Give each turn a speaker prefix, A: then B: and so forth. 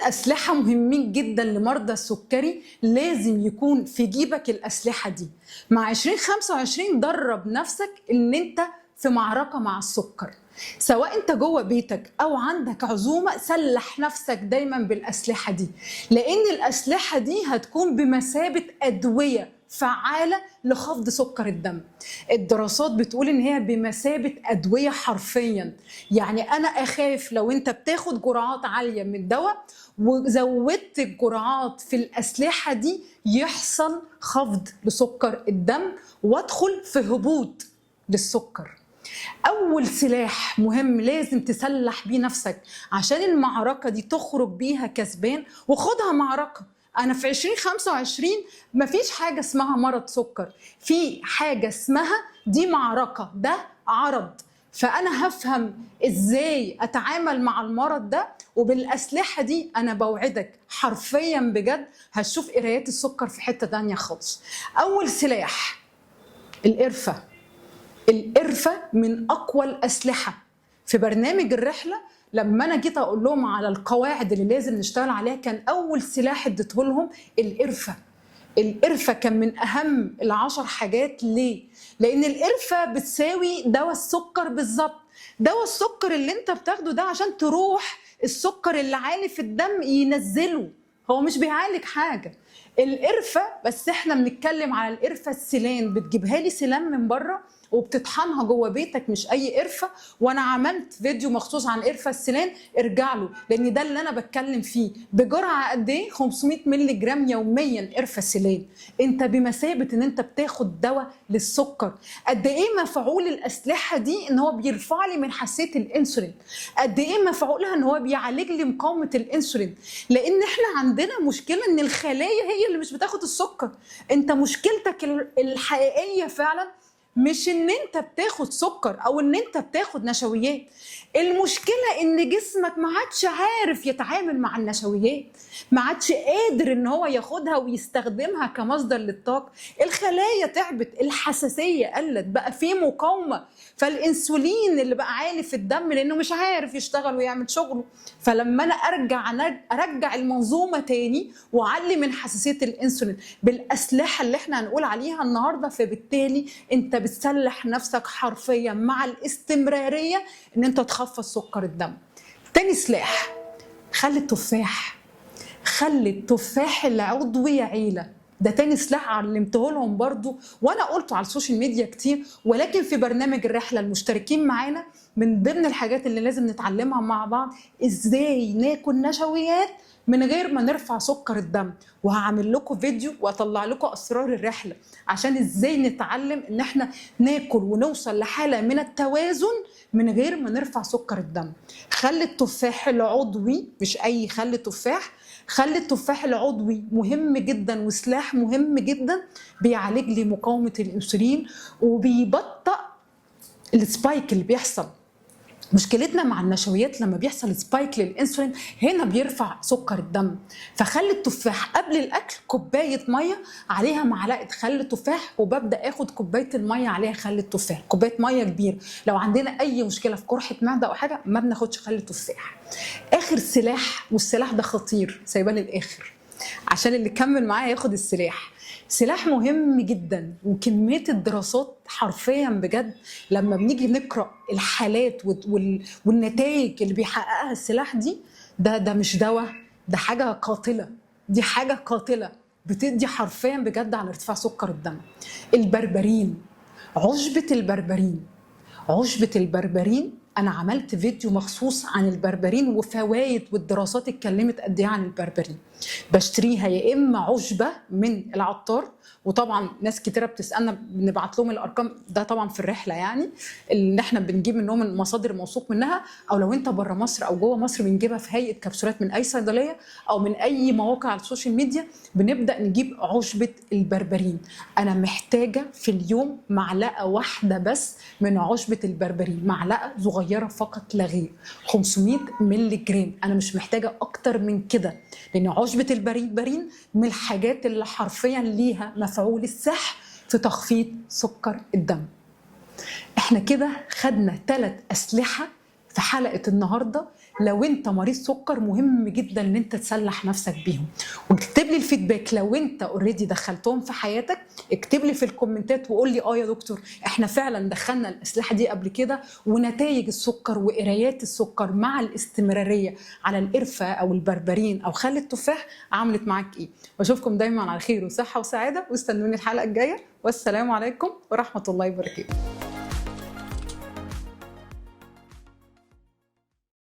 A: أسلحة مهمين جدا لمرضى السكري، لازم يكون في جيبك الأسلحة دي. مع 2025 درب نفسك إن أنت في معركة مع السكر، سواء أنت جوه بيتك أو عندك عزومة. سلح نفسك دايما بالأسلحة دي، لأن الأسلحة دي هتكون بمثابة أدوية فعالة لخفض سكر الدم. الدراسات بتقول ان هي بمثابة أدوية حرفيا. يعني انا اخاف لو انت بتاخد جرعات عالية من الدواء وزودت الجرعات في الأسلحة دي يحصل خفض لسكر الدم وادخل في هبوط للسكر. أول سلاح مهم لازم تسلح بيه نفسك عشان المعركة دي تخرج بيها كسبان، وخدها معركة. أنا في 2025 مفيش حاجة اسمها مرض سكر، في حاجة اسمها دي معركة، ده عرض. فأنا هفهم إزاي أتعامل مع المرض ده، وبالأسلحة دي أنا بوعدك حرفيا بجد هتشوف قرايات السكر في حتة تانية خالص. أول سلاح القرفة. القرفة من أقوى الأسلحة. في برنامج الرحلة لما أنا جيت أقول لهم على القواعد اللي لازم نشتغل عليها، كان أول سلاح اديته لهم القرفة. القرفة كان من أهم ال10 حاجات. ليه؟ لأن القرفة بتساوي دواء السكر بالظبط. دواء السكر اللي أنت بتاخده ده عشان تروح السكر اللي عالي في الدم ينزله، هو مش بيعالج حاجة. القرفة بس احنا بنتكلم على القرفة السيلان، بتجيبها لي سيلان من بره وبتطحنها جوه بيتك، مش اي قرفه. وانا عملت فيديو مخصوص عن قرفه السيلان، ارجع له لان ده اللي انا بتكلم فيه. بجرعه قد ايه؟ 500 مللي جرام يوميا قرفه سيلان. انت بمثابه ان انت بتاخد دواء للسكر. قد ايه مفعول الاسلحه دي؟ ان هو بيرفع لي من حساسيه الانسولين. قد ايه مفعولها؟ ان هو بيعالج لي مقاومه الانسولين. لان احنا عندنا مشكله ان الخلايا هي اللي مش بتاخد السكر. انت مشكلتك الحقيقيه فعلا مش ان انت بتاخد سكر او ان انت بتاخد نشويات. المشكله ان جسمك ما عادش عارف يتعامل مع النشويات، ما عادش قادر ان هو ياخدها ويستخدمها كمصدر للطاقه. الخلايا تعبت، الحساسيه قلت، بقى في مقاومه. فالانسولين اللي بقى عالي في الدم لانه مش عارف يشتغل ويعمل شغله. فلما انا ارجع المنظومه تاني واعلي من حساسيه الانسولين بالاسلحه اللي احنا هنقول عليها النهارده، فبالتالي انت بتسلح نفسك حرفيا مع الاستمراريه ان انت تخفض سكر الدم. تاني سلاح، خلي التفاح. خلي التفاح العضوي يا عيله. ده تاني سلاح علمته لهم برضو، وانا قلته على السوشيال ميديا كتير، ولكن في برنامج الرحله المشتركين معانا من ضمن الحاجات اللي لازم نتعلمها مع بعض ازاي ناكل نشويات من غير ما نرفع سكر الدم. وهعمل لكم فيديو واطلع لكم اسرار الرحله عشان ازاي نتعلم ان احنا ناكل ونوصل لحاله من التوازن من غير ما نرفع سكر الدم. خلي التفاح العضوي، مش اي خلي تفاح، خلي التفاح العضوي مهم جدا وسلاح مهم جدا. بيعالج لي مقاومه الانسولين وبيبطئ السبايك اللي بيحصل. مشكلتنا مع النشويات لما بيحصل سبايك للانسولين هنا بيرفع سكر الدم. فخلي التفاح قبل الاكل كوبايه ميه عليها معلقه خل تفاح، وببدا اخد كوبايه الميه عليها خل التفاح، كوبايه ميه كبيره. لو عندنا اي مشكله في قرحه معده او حاجه ما بناخدش خل تفاح. اخر سلاح، والسلاح ده خطير سايباه للاخر عشان اللي كمل معايا ياخد السلاح. سلاح مهم جدا، وكمية الدراسات حرفيا بجد لما بنيجي نقرأ الحالات والنتائج اللي بيحققها السلاح دي، ده مش دواء، ده حاجة قاتلة. دي حاجة قاتلة بتدي حرفيا بجد على ارتفاع سكر الدم. البربرين، عشبة البربرين. عشبة البربرين أنا عملت فيديو مخصوص عن البربرين وفوائد، والدراسات اتكلمت قد إيه عن البربرين. بشتريها يا إما عشبة من العطار، وطبعا ناس كتيرة بتسألنا بنبعت لهم الأرقام، ده طبعا في الرحلة يعني اللي احنا بنجيب منهم المصادر موثوق منها. أو لو أنت بره مصر أو جوه مصر بنجيبها في هيئة كبسولات من أي صيدلية أو من أي مواقع على السوشيال ميديا. بنبدأ نجيب عشبة البربرين. أنا محتاجة في اليوم معلقة واحدة بس من عشبة البربرين، معلقة صغيرة فقط لا غير، 500 مللي جرام. أنا مش محتاجة أكتر من كده، لأن عشبة البربرين من الحاجات اللي حرفيا ليها مفعول السحر في تخفيض سكر الدم. احنا كده خدنا 3 أسلحة في حلقة النهاردة لو انت مريض سكر مهم جدا ان انت تسلح نفسك بيهم. واكتب لي الفيدباك لو انت اوريدي دخلتهم في حياتك، اكتب لي في الكومنتات وقول لي يا دكتور احنا فعلا دخلنا الاسلحه دي قبل كده، ونتائج السكر وقرايات السكر مع الاستمراريه على القرفه او البربرين او خل التفاح عملت معاك ايه. واشوفكم دايما على خير وصحه وسعاده، واستنوني الحلقه الجايه، والسلام عليكم ورحمه الله وبركاته.